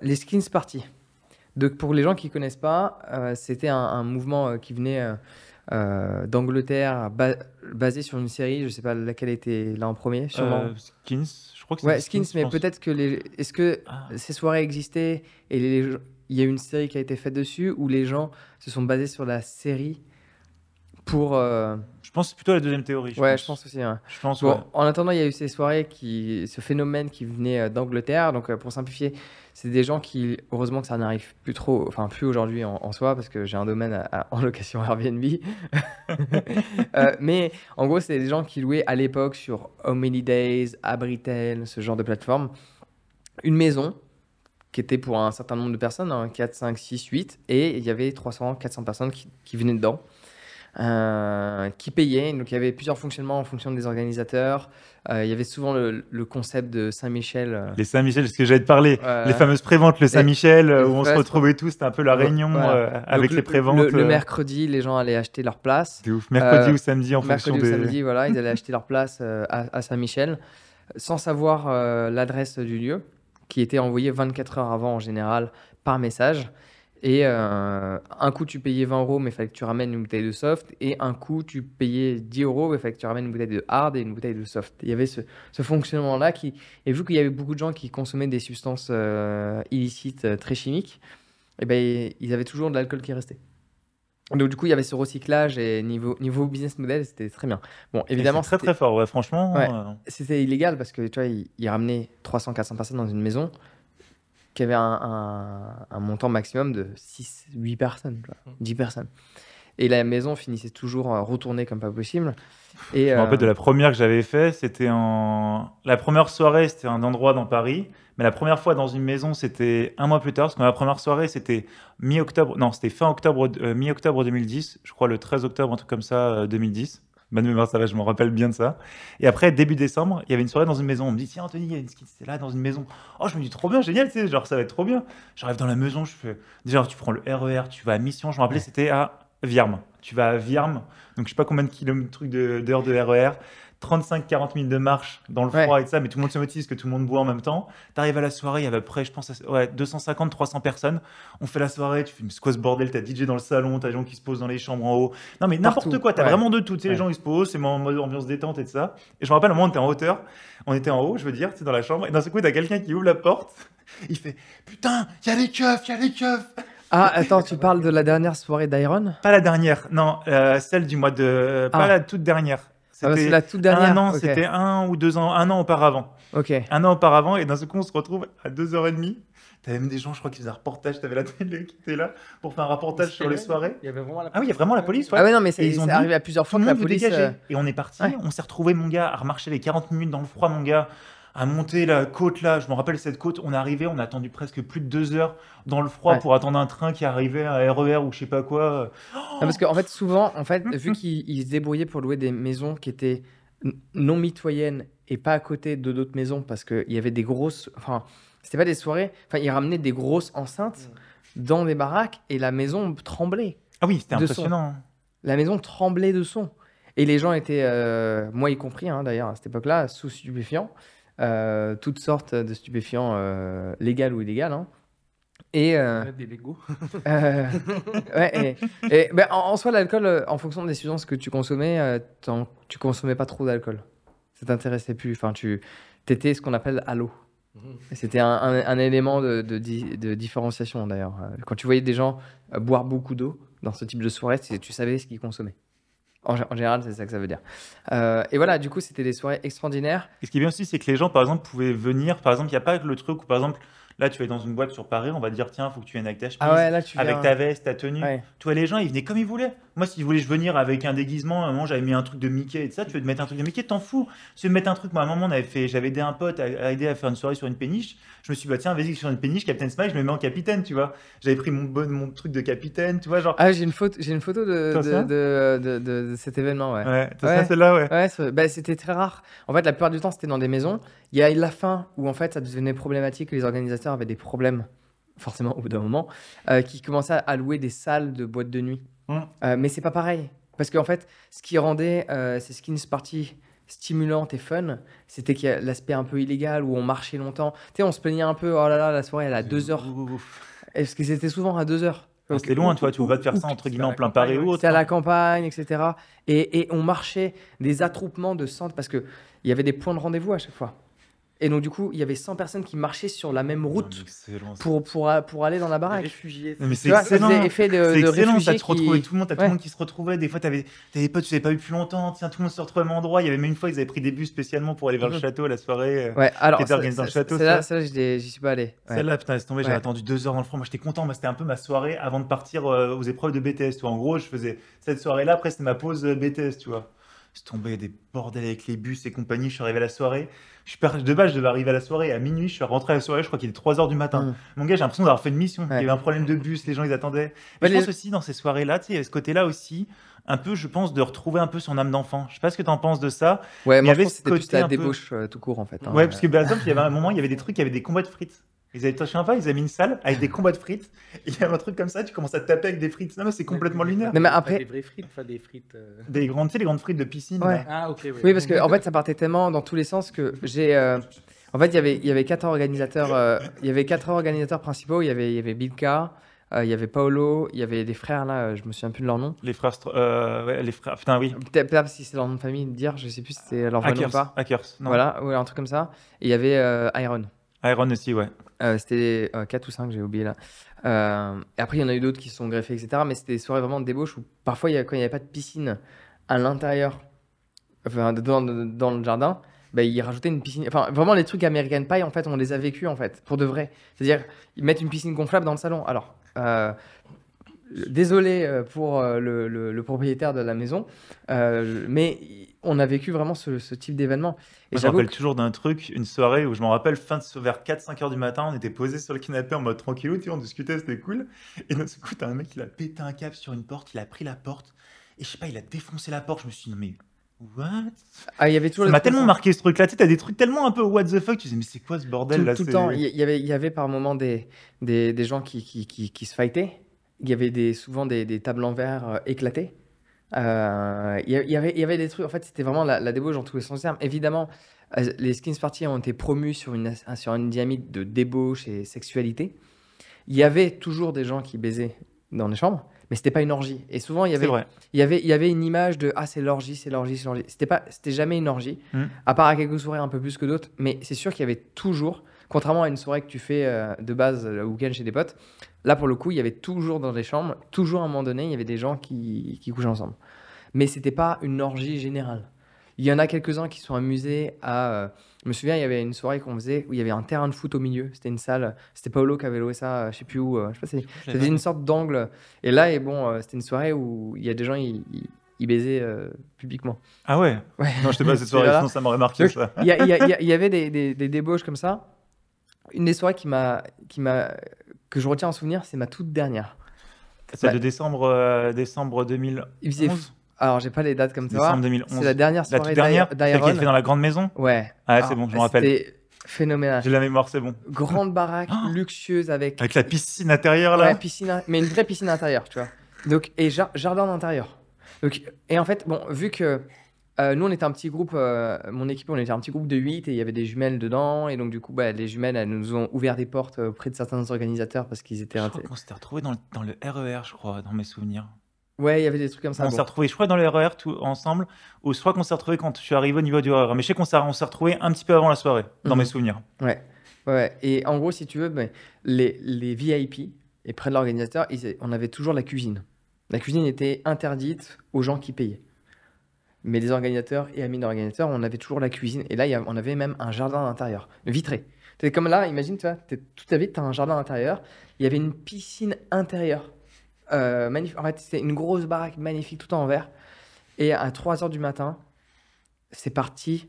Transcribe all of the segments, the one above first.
Les skins parties. Donc pour les gens qui connaissent pas, c'était un mouvement, qui venait, d'Angleterre, basé sur une série, je sais pas laquelle était là en premier, sûrement. Skins, je crois que Ouais, c'était Skins, Skins, je mais pense. peut-être que les est-ce que Ah. ces soirées existaient et il y a eu une série qui a été faite dessus ou les gens se sont basés sur la série pour, Je pense que c'est plutôt la deuxième théorie, je ouais, je pense. pense aussi, ouais. Je pense, ouais. Bon, en attendant, il y a eu ces soirées ce phénomène qui venait d'Angleterre. Donc, pour simplifier, c'est des gens qui, heureusement que ça n'arrive plus trop, enfin, plus aujourd'hui en soi, parce que j'ai un domaine en location Airbnb. Mais en gros, c'est des gens qui louaient à l'époque sur How Many Days, Abritel, ce genre de plateforme, une maison qui était pour un certain nombre de personnes, hein, 4, 5, 6, 8, et il y avait 300, 400 personnes qui venaient dedans. Qui payaient. Donc il y avait plusieurs fonctionnements en fonction des organisateurs. Il y avait souvent le concept de Saint-Michel. Les Saint-Michel, c'est ce que j'allais te parler. Les Euh, fameuses préventes, le et, Saint-Michel, et où on se ouais, retrouvait tous, c'était un peu la réunion voilà. Donc avec les préventes. le mercredi, les gens allaient acheter leur place. De ouf. Mercredi ou samedi en fonction Mercredi ou des. samedi, voilà, ils allaient acheter leur place à Saint-Michel, sans savoir l'adresse du lieu, qui était envoyée 24 heures avant en général par message. Et un coup, tu payais 20 euros, mais il fallait que tu ramènes une bouteille de soft. Et un coup, tu payais 10 euros, mais il fallait que tu ramènes une bouteille de hard et une bouteille de soft. Il y avait ce fonctionnement-là qui. Et vu qu'il y avait beaucoup de gens qui consommaient des substances illicites très chimiques, et ben, ils avaient toujours de l'alcool qui restait. Donc, du coup, il y avait ce recyclage et niveau business model, c'était très bien. Bon, Et c'est évidemment, très très fort, ouais, ouais, franchement. c'était illégal parce que tu vois, ils ramenaient 300, 400 personnes dans une maison qui avait un montant maximum de 6, 8 personnes, tu vois, 10 personnes. Et la maison finissait toujours retournée comme pas possible. Et Je me rappelle de la première que j'avais fait, c'était en. La première soirée, c'était un endroit dans Paris. Mais la première fois dans une maison, c'était un mois plus tard. Parce que la première soirée, c'était mi-octobre. Non, c'était fin octobre, mi-octobre 2010. Je crois le 13 octobre, un truc comme ça, 2010. Bonne mémoire, ça va, je me rappelle bien de ça. Et après, début décembre, il y avait une soirée dans une maison. On me dit, tiens, Anthony, il y a une skin, c'est là, dans une maison. Oh, je me dis, trop bien, génial, tu sais, genre, ça va être trop bien. J'arrive dans la maison, je fais. Déjà, tu prends le RER, tu vas à Mission. Je me rappelais, ouais, c'était à Vierme. Tu vas à Vierme, donc je sais pas combien de kilomètres, trucs d'heures de RER. 35-40 minutes de marche dans le ouais, froid et ça, mais tout le monde se motive, que tout le monde boit en même temps. T'arrives à la soirée, il y a à peu près, je pense, ouais, 250-300 personnes. On fait la soirée, tu fais c'est quoi ce bordel? T'as DJ dans le salon, t'as des gens qui se posent dans les chambres en haut. Non, mais n'importe partout, quoi, t'as ouais, vraiment de tout. Tu sais, les ouais. gens ils se posent, c'est en mode ambiance détente et de ça. Et je me rappelle, au moment où on était en hauteur, on était en haut, je veux dire, c'est dans la chambre, et d'un seul coup, t'as quelqu'un qui ouvre la porte, il fait putain, il y a les keufs, il y a les keufs. Ah, attends, tu parles de la dernière soirée d'Iron? Pas la dernière, non, celle du mois de. Pas la Ah, toute dernière. c'est C'était la toute dernière? Ok, c'était 1 ou 2 ans, 1 an auparavant. ok. 1 an auparavant, et d'un seul coup, on se retrouve à 2h30. T'avais même des gens, je crois, qui faisaient un reportage. T'avais la télé qui était là pour faire un reportage sur les soirées. Il y avait vraiment la Ah oui, il y a police. vraiment la police, Ah ouais. ouais, non, mais Et ils ont c'est dit, arrivé à plusieurs tout fois le que la monde vous police. dégagez. Et on est parti, Ouais, on s'est retrouvé, mon gars, à remarcher les 40 minutes dans le froid, mon gars, à monter la côte là. Je me rappelle cette côte, on est arrivé, on a attendu presque plus de 2 heures dans le froid ouais. pour attendre un train qui arrivait, un RER ou je sais pas quoi. Non, parce qu'en fait, souvent, en fait, Hum, vu hum. qu'ils se débrouillaient pour louer des maisons qui étaient non mitoyennes et pas à côté de d'autres maisons, parce qu'il y avait des grosses. Enfin, c'était pas des soirées. Enfin, ils ramenaient des grosses enceintes dans des baraques et la maison tremblait Ah oui, c'était de son. impressionnant. La maison tremblait de son. Et les gens étaient, moi y compris, hein, d'ailleurs, à cette époque-là, sous stupéfiants. Toutes sortes de stupéfiants, légal ou illégal, hein. Et, Des Lego. euh, ouais, ben, en soi, l'alcool, en fonction des substances que tu consommais, tu consommais pas trop d'alcool. Ça t'intéressait plus. Enfin, t'étais ce qu'on appelle à l'eau. Et c'était un élément de différenciation, d'ailleurs. Quand tu voyais des gens boire beaucoup d'eau dans ce type de soirée, tu savais ce qu'ils consommaient. En général, c'est ça que ça veut dire. Et voilà, du coup, c'était des soirées extraordinaires. Et ce qui est bien aussi, c'est que les gens, par exemple, pouvaient venir. Par exemple, il n'y a pas le truc où, par exemple, là, tu vas dans une boîte sur Paris, on va te dire, tiens, il faut que tu viennes avec ta Ah chemise, ouais, là, tu avec viens. ta veste, ta tenue. Ouais. Tu vois, les gens, ils venaient comme ils voulaient. Moi, si je voulais venir avec un déguisement, à un moment, j'avais mis un truc de Mickey et de ça, tu veux te mettre un truc de Mickey, t'en fous. Si tu veux mettre un truc, moi, à un moment, j'avais aidé un pote à aider à faire une soirée sur une péniche. Je me suis dit, bah, tiens, vas-y, sur une péniche, Captain Smile, je me mets en capitaine, tu vois. J'avais pris mon truc de capitaine, tu vois, genre. Ah, j'ai une photo Toi, ça? de cet événement, ouais. Ouais, toi, ça, Ouais, celle-là, ouais. ouais, bah, c'était très rare. En fait, la plupart du temps, c'était dans des maisons. Il y a eu la fin où, en fait, ça devenait problématique. Les organisateurs avaient des problèmes, forcément, au bout d'un moment, qui commençaient à louer des salles de boîtes de nuit. Hum. Mais c'est pas pareil. Parce qu'en fait, ce qui rendait ces skins parties stimulante et fun, c'était qu'il y a l'aspect un peu illégal où on marchait longtemps. Tu sais, on se plaignait un peu, oh là là, la soirée elle est à 2 heures. Parce que c'était souvent à 2 heures. Donc, C'était loin, tu vois, tu vas te faire ça entre guillemets en plein Paris ou autre. c'était à la campagne, etc. Et on marchait des attroupements de centres parce qu'il y avait des points de rendez-vous à chaque fois. Et donc, du coup, il y avait 100 personnes qui marchaient sur la même route pour aller dans la baraque. Réfugiés. Non, mais c'est Tu vois, ça excellent. faisait effet de C'est excellent, ça réfugiés te retrouvait qui... tout le monde, t'as tout Ouais. le monde qui se retrouvait. Des fois, t'avais des potes que tu n'avais pas vu depuis longtemps. Tiens, tout le monde se retrouvait au même endroit. Il y avait même une fois, ils avaient pris des bus spécialement pour aller vers le château, la soirée. Ouais, alors, qui était organisée dans le château. celle-là, j'y suis pas allé. Ouais. Celle-là, putain, laisse tomber, j'avais Ouais. attendu 2 heures dans le froid. Moi, j'étais content. Moi, c'était un peu ma soirée avant de partir aux épreuves de BTS. Tu vois. En gros, je faisais cette soirée-là. Après, c'était ma pause BTS, tu vois. Je tombais des bordels avec les bus et compagnie. Je suis arrivé à la soirée. De base, je devais arriver à la soirée à minuit. Je suis rentré à la soirée. Je crois qu'il est 3 heures du matin. Mon gars, j'ai l'impression d'avoir fait une mission. Il y avait un problème de bus. Les gens, ils attendaient. Mais je pense aussi, dans ces soirées-là, tu sais, il y avait ce côté-là aussi, un peu, je pense, de retrouver un peu son âme d'enfant. Je sais pas ce que tu en penses de ça. Ouais, Mais moi, il y je avait pense que ce c'était plus côté la un peu- débauche tout court, en fait. hein. Ouais, parce que par exemple, il y avait un moment, il y avait des trucs, il y avait des combats de frites. Ils avaient, je sais pas, ils avaient mis une salle avec des combats de frites. Et il y avait un truc comme ça, tu commences à te taper avec des frites. Non, mais c'est complètement lunaire. Non, mais Pas après... des vraies frites, pas des frites. Des grandes, tu sais, les grandes frites de piscine. Ouais. là. Ah, ok, Oui, parce que en fait, ça partait tellement dans tous les sens que j'ai. En fait, il y avait 4 organisateurs. Il y avait 4 organisateurs principaux. Il y avait Bilka, il y avait Paolo, il y avait des frères là. Je me souviens plus de leur nom. Les frères, ouais, les frères, putain, oui. Peut-être si c'est leur nom de famille, de dire. Je sais plus si c'était leur vrai nom ou pas. Hackers, non. Voilà, ouais, un truc comme ça. Et il y avait Iron. Iron aussi, ouais. C'était 4 ou 5, j'ai oublié là. Et après, il y en a eu d'autres qui se sont greffés, etc. Mais c'était des soirées vraiment de débauche où parfois, quand il n'y avait pas de piscine à l'intérieur, enfin, dans le jardin, bah, ils rajoutaient une piscine. Enfin, vraiment, les trucs American Pie, en fait, on les a vécus, en fait, pour de vrai. C'est-à-dire, ils mettent une piscine gonflable dans le salon. Alors, désolé pour le propriétaire de la maison, mais on a vécu vraiment ce type d'événement. Et Moi, je me j'avoue rappelle toujours d'un truc, une soirée où je me rappelle, vers 4-5 heures du matin, on était posés sur le canapé en mode tranquillou, tu vois, on discutait, c'était cool. Et d'un coup, t'as un mec, il a pété un câble sur une porte, il a pris la porte, et je sais pas, il a défoncé la porte. Je me suis dit, non mais, what? il y avait toujours Ça des m'a trucs comme tellement ça. marqué ce truc-là, tu sais, t'as des trucs tellement un peu what the fuck, tu dis, mais c'est quoi ce bordel là? Tout le temps, il y avait par moments des gens qui se fightaient. Il y avait souvent des tables en verre éclatées. Il y avait des trucs, en fait, c'était vraiment la débauche dans tous les sens du terme. Évidemment, les skins parties ont été promus sur une dynamique de débauche et sexualité. Il y avait toujours des gens qui baisaient dans les chambres, mais c'était pas une orgie. Et souvent, C'est vrai. il y avait une image de c'est l'orgie, c'est l'orgie, c'est l'orgie. C'était jamais une orgie, à part à quelques soirées un peu plus que d'autres. Mais c'est sûr qu'il y avait toujours, contrairement à une soirée que tu fais de base le week-end chez des potes, là pour le coup, il y avait toujours dans les chambres, toujours à un moment donné, il y avait des gens qui couchaient ensemble. Mais c'était pas une orgie générale. Il y en a quelques-uns qui sont amusés à. Je me souviens, il y avait une soirée qu'on faisait où il y avait un terrain de foot au milieu. C'était une salle. C'était Paolo qui avait loué ça, je sais plus où. Je sais pas, c'était une sorte d'angle. Et là, c'était une soirée où il y a des gens, ils baisaient publiquement. Ah ouais? Ouais. Non, je t'ai pas cette soirée, Voilà. sinon ça m'aurait marqué Donc, ça. il y avait des débauches comme ça. Une des soirées que je retiens en souvenir, c'est ma toute dernière. Celle Ouais. de décembre Il faisait 2011. Alors, j'ai pas les dates comme ça. Décembre 2011. C'est la dernière La soirée toute dernière, celle qui d'Iron. est faite dans la grande maison. Ouais. Ah, Alors, c'est bon, je me rappelle. C'était phénoménal. J'ai la mémoire, c'est bon. Grande baraque, Oh luxueuse avec Avec la piscine intérieure là. ouais, piscine, mais une vraie piscine intérieure, tu vois. Donc, et jardin d'intérieur. Donc, et en fait, bon, vu que nous, on était un petit groupe, mon équipe, on était un petit groupe de 8 et il y avait des jumelles dedans. Et donc, du coup, les jumelles, elles nous ont ouvert des portes auprès de certains organisateurs parce qu'ils étaient. Je crois qu'on s'était retrouvés dans le RER, je crois, dans mes souvenirs. Ouais, il y avait des trucs comme ça. On bon. s'est retrouvés, je crois, dans le RER tout ensemble, ou je crois qu'on s'est retrouvés quand je suis arrivé au niveau du RER. Mais je sais qu'on s'est retrouvés un petit peu avant la soirée, dans Mhm. mes souvenirs. Ouais. Ouais. Et en gros, si tu veux, les VIP et près de l'organisateur, on avait toujours la cuisine. La cuisine était interdite aux gens qui payaient. Mais les organisateurs et amis d'organisateurs, on avait toujours la cuisine. Et là, on avait même un jardin intérieur, vitré. C'est comme là, imagine, tu vois, toute ta vie, tu as un jardin intérieur. Il y avait une piscine intérieure. Magnifique. En fait, c'était une grosse baraque magnifique, tout en verre. Et à 3 h du matin, c'est parti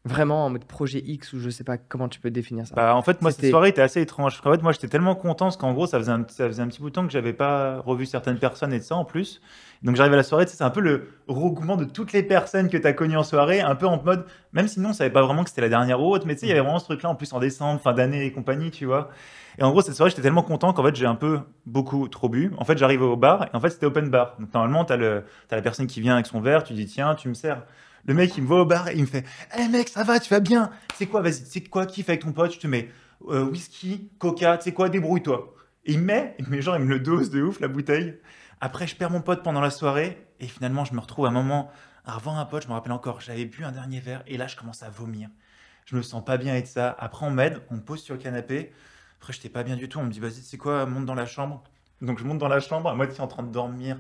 vraiment en mode projet X, ou je sais pas comment tu peux définir ça. Bah, en fait, moi, cette C'était- soirée était assez étrange. En fait, moi, j'étais tellement content parce qu'en gros, ça faisait un petit bout de temps que j'avais pas revu certaines personnes et de ça en plus. Donc, j'arrive à la soirée, tu sais, c'est un peu le regroupement de toutes les personnes que tu as connues en soirée, un peu en mode, même si nous, on savait pas vraiment que c'était la dernière ou autre, mais tu sais, il y avait vraiment ce truc-là en plus en décembre, fin d'année et compagnie, tu vois. Et en gros, cette soirée, j'étais tellement content qu'en fait, j'ai un peu beaucoup trop bu. En fait, j'arrive au bar et en fait, c'était open bar. Donc, normalement, t'as la personne qui vient avec son verre, tu dis, tiens, tu me sers. Le mec, il me voit au bar et il me fait «Eh mec, ça va, tu vas bien? C'est quoi, vas-y, c'est quoi, kiffe avec ton pote, je te mets whisky, coca, tu sais quoi, débrouille-toi». Et genre, il me le dose de ouf, la bouteille. Après, je perds mon pote pendant la soirée et finalement, je me retrouve à un moment à revoir un pote, je me rappelle encore, j'avais bu un dernier verre et là, je commence à vomir. Je me sens pas bien et de ça. Après, on m'aide, on me pose sur le canapé. Après, j'étais pas bien du tout. On me dit, vas-y, c'est quoi, monte dans la chambre. Donc, je monte dans la chambre, à moitié en train de dormir.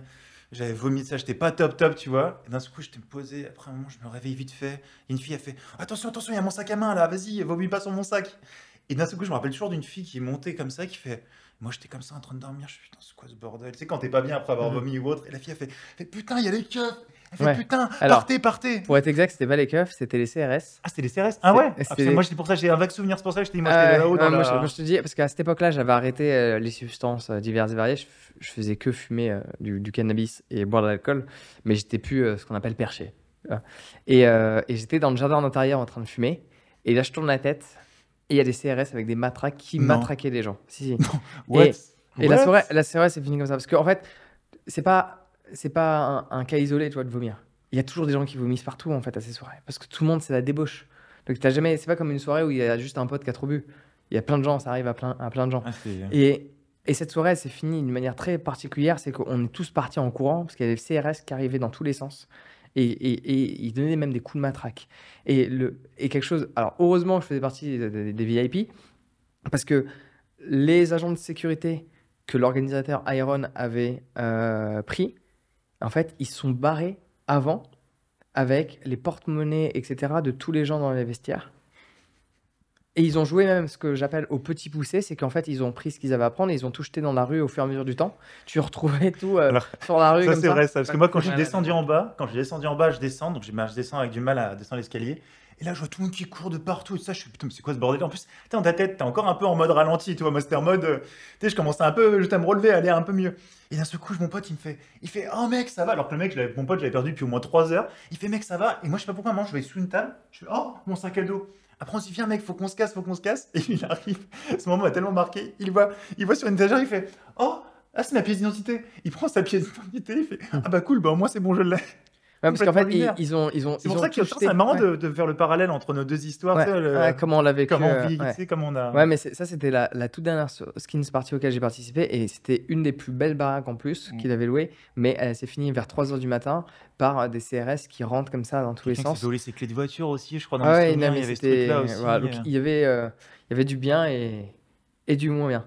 J'avais vomi de ça, j'étais pas top top, tu vois. Et d'un coup, j'étais posé. Après un moment, je me réveille vite fait. Et une fille a fait, attention, attention, il y a mon sac à main là, vas-y, vomis pas sur mon sac. Et d'un coup, je me rappelle toujours d'une fille qui est montée comme ça, qui fait, moi j'étais comme ça en train de dormir. Je suis, putain, c'est quoi ce bordel? Tu sais, quand t'es pas bien après avoir Mhm. vomi ou autre. Et la fille a fait, putain, il y a les keufs. Elle fait, Ouais. putain, Alors, partez, partez. pour être exact, c'était pas les keufs, c'était les CRS. Ah, c'était les CRS? Ah ouais? Ah, parce que C'était moi, j'étais pour ça, j'ai un vague souvenir, c'est pour ça que j'étais dit, moi, j'étais Ah là-haut ouais, dans ouais, moi, je la. te dis, parce qu'à cette époque-là, j'avais arrêté les substances diverses et variées. Je faisais que fumer du cannabis et boire de l'alcool, mais j'étais plus ce qu'on appelle perché. Voilà. Et j'étais dans le jardin d'intérieur en train de fumer. Et là, je tourne la tête et il y a des CRS avec des matraques qui Non. matraquaient les gens. Si, si. What? Et What? la soirée, c'est fini comme ça. Parce qu'en fait, c'est pas un cas isolé, tu vois, de vomir. Il y a toujours des gens qui vomissent partout, en fait, à ces soirées. Parce que tout le monde, c'est la débauche. Donc, c'est pas comme une soirée où il y a juste un pote qui a trop bu. Il y a plein de gens, ça arrive à plein de gens. Ah, c'est. Et cette soirée, elle s'est finie d'une manière très particulière. C'est qu'on est tous partis en courant, parce qu'il y avait le CRS qui arrivait dans tous les sens. Et ils donnaient même des coups de matraque. Et quelque chose. Alors, heureusement, je faisais partie des VIP, parce que les agents de sécurité que l'organisateur Iron avait pris, en fait, ils se sont barrés avant avec les porte-monnaies, etc., de tous les gens dans les vestiaires. Et ils ont joué même ce que j'appelle au petit poussé, c'est qu'en fait, ils ont pris ce qu'ils avaient à prendre et ils ont tout jeté dans la rue au fur et à mesure du temps. Tu retrouvais tout Alors, sur la rue ça, comme c'est ça. vrai, ça. Parce que moi, quand j'ai Voilà. descendu en bas, je descends, donc je descends avec du mal à descendre l'escalier. Et là, je vois tout le monde qui court de partout. Et ça, je suis, putain, mais c'est quoi ce bordel? En plus, t'es dans ta tête, t'es encore un peu en mode ralenti, tu vois. Moi, c'était en mode, tu sais, je commençais un peu, juste à me relever, à aller un peu mieux. Et d'un seul coup, mon pote, il fait, oh mec, ça va. Alors que le mec, mon pote, je l'avais perdu depuis au moins 3 heures. Il fait, mec, ça va. Et moi, je sais pas pourquoi, moi, je vais sous une table. Je fais, oh, mon sac à dos. Après, on s'y vient, mec, faut qu'on se casse, faut qu'on se casse. Et il arrive. Ce moment m'a tellement marqué. Il voit sur une étagère, il fait, oh, ah, c'est ma pièce d'identité. Il prend sa pièce d'identité, il fait, ah bah cool, bah au moins c'est bon, je l'ai. Ouais, parce qu'en Complètement fait, lunaire. C'est ils pour ont ça que tout c'est jeté. marrant Ouais, de faire le parallèle entre nos deux histoires, tu ouais, sais, ouais, comment on l'a vécu. comment on vit, tu Ouais. sais, comment on a. Ouais, mais ça, c'était la toute dernière skins party auquel j'ai participé. Et c'était une des plus belles baraques en plus qu'il avait loué. Mais elle s'est finie vers 3 h du matin par des CRS qui rentrent comme ça dans tous les Quelqu'un qui s'est sens. volé ses clés de voiture aussi, je crois, dans Ah mes ouais, non, souvenirs, il mais y avait ce truc-là c'était. aussi. Voilà, donc il y avait du bien et du moins bien.